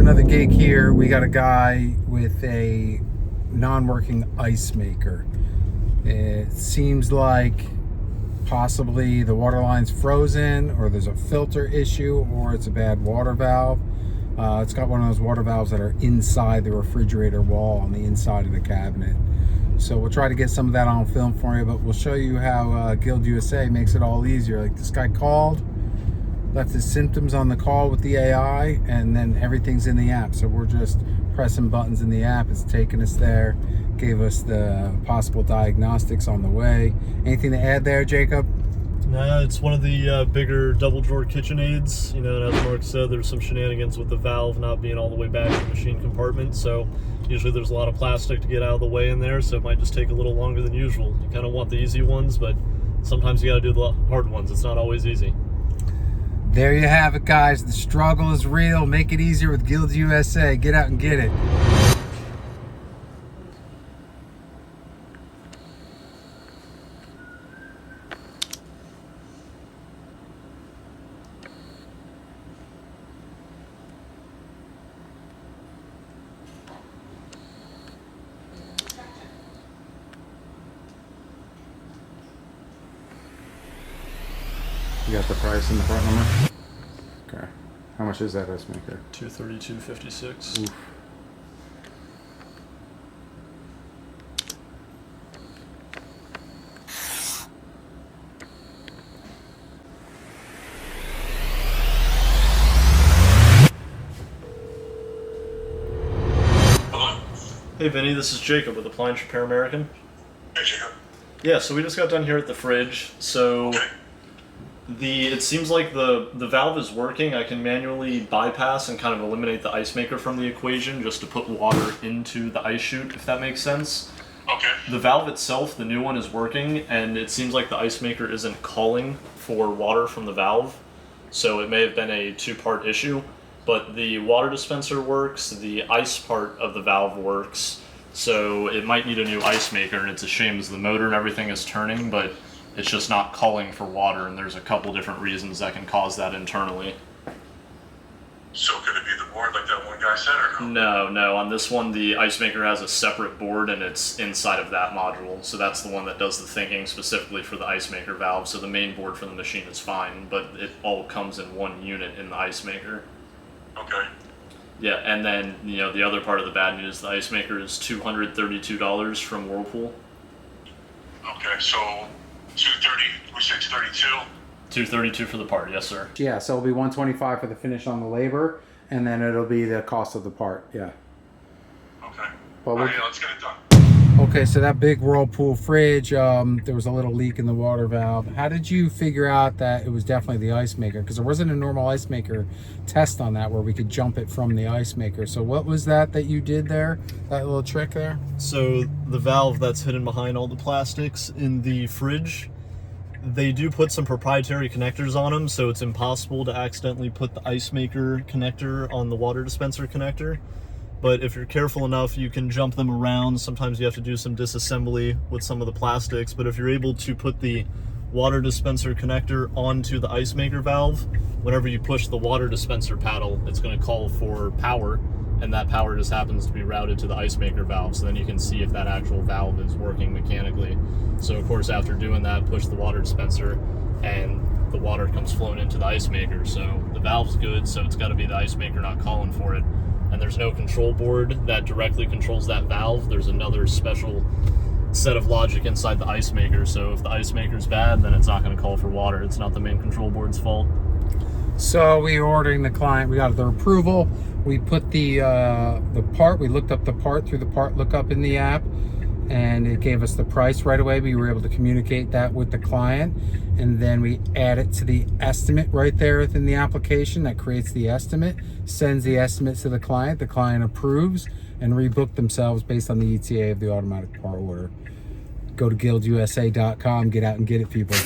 another gig here. We got a guy with a non-working ice maker. It seems like possibly the water line's frozen, or there's a filter issue, or it's a bad water valve. It's got one of those water valves that are inside the refrigerator wall on the inside of the cabinet. So we'll try to get some of that on film for you, but we'll show you how GuildUSA makes it all easier. Like, this guy called, left his symptoms on the call with the AI, and then everything's in the app. So we're just pressing buttons in the app. It's taking us there, gave us the possible diagnostics on the way. Anything to add there, Jacob? Nah, it's one of the bigger double drawer KitchenAids. You know, and as Mark said, there's some shenanigans with the valve not being all the way back in the machine compartment. So usually there's a lot of plastic to get out of the way in there, so it might just take a little longer than usual. You kind of want the easy ones, but sometimes you got to do the hard ones. It's not always easy. There you have it, guys. The struggle is real. Make it easier with GuildUSA. Get out and get it. You got the price and the part number? Okay. How much is that ice maker? $232.56. Oof. Hello? Hey Vinny, this is Jacob with Appliance Repair American. Hey, Jacob. Yeah, so we just got done here at the fridge. So Okay. it seems like the valve is working. I can manually bypass and kind of eliminate the ice maker from the equation just to put water into the ice chute, if that makes sense. Okay. The valve itself, the new one, is working, and it seems like the ice maker isn't calling for water from the valve. So it may have been a two-part issue, but the water dispenser works, the ice part of the valve works, so it might need a new ice maker, and it's a shame as the motor and everything is turning, but it's just not calling for water, and there's a couple different reasons that can cause that internally. So could it be the board like that one guy said, or no? No, on this one the ice maker has a separate board and it's inside of that module, so that's the one that does the thinking specifically for the ice maker valve. So the main board for the machine is fine, but it all comes in one unit in the ice maker. Okay. Yeah, and then, you know, the other part of the bad news, the ice maker is $232 from Whirlpool. Okay, so 230, we said 32. $232 for the part, yes sir. Yeah, so it'll be $125 for the finish on the labor, and then it'll be the cost of the part. Yeah. Okay. Well, All right, yeah, let's get it done. Okay, so that big Whirlpool fridge, there was a little leak in the water valve. How did you figure out that it was definitely the ice maker? Because there wasn't a normal ice maker test on that where we could jump it from the ice maker. So what was that you did there? That little trick there? So the valve that's hidden behind all the plastics in the fridge, they do put some proprietary connectors on them, so it's impossible to accidentally put the ice maker connector on the water dispenser connector. But if you're careful enough, you can jump them around. Sometimes you have to do some disassembly with some of the plastics, but if you're able to put the water dispenser connector onto the ice maker valve, whenever you push the water dispenser paddle, it's going to call for power, and that power just happens to be routed to the ice maker valve, so then you can see if that actual valve is working mechanically. So of course, after doing that, push the water dispenser and the water comes flowing into the ice maker. So the valve's good, so it's got to be the ice maker not calling for it. And there's no control board that directly controls that valve. There's another special set of logic inside the ice maker, so if the ice maker's bad, then it's not going to call for water. It's not the main control board's fault. So we ordering the client, we got their approval. We put the part, we looked up the part through the part lookup in the app, and it gave us the price right away. We were able to communicate that with the client, and then we add it to the estimate right there within the application that creates the estimate, sends the estimate to the client approves, and rebook themselves based on the ETA of the automatic part order. Go to GuildUSA.com, get out and get it, people.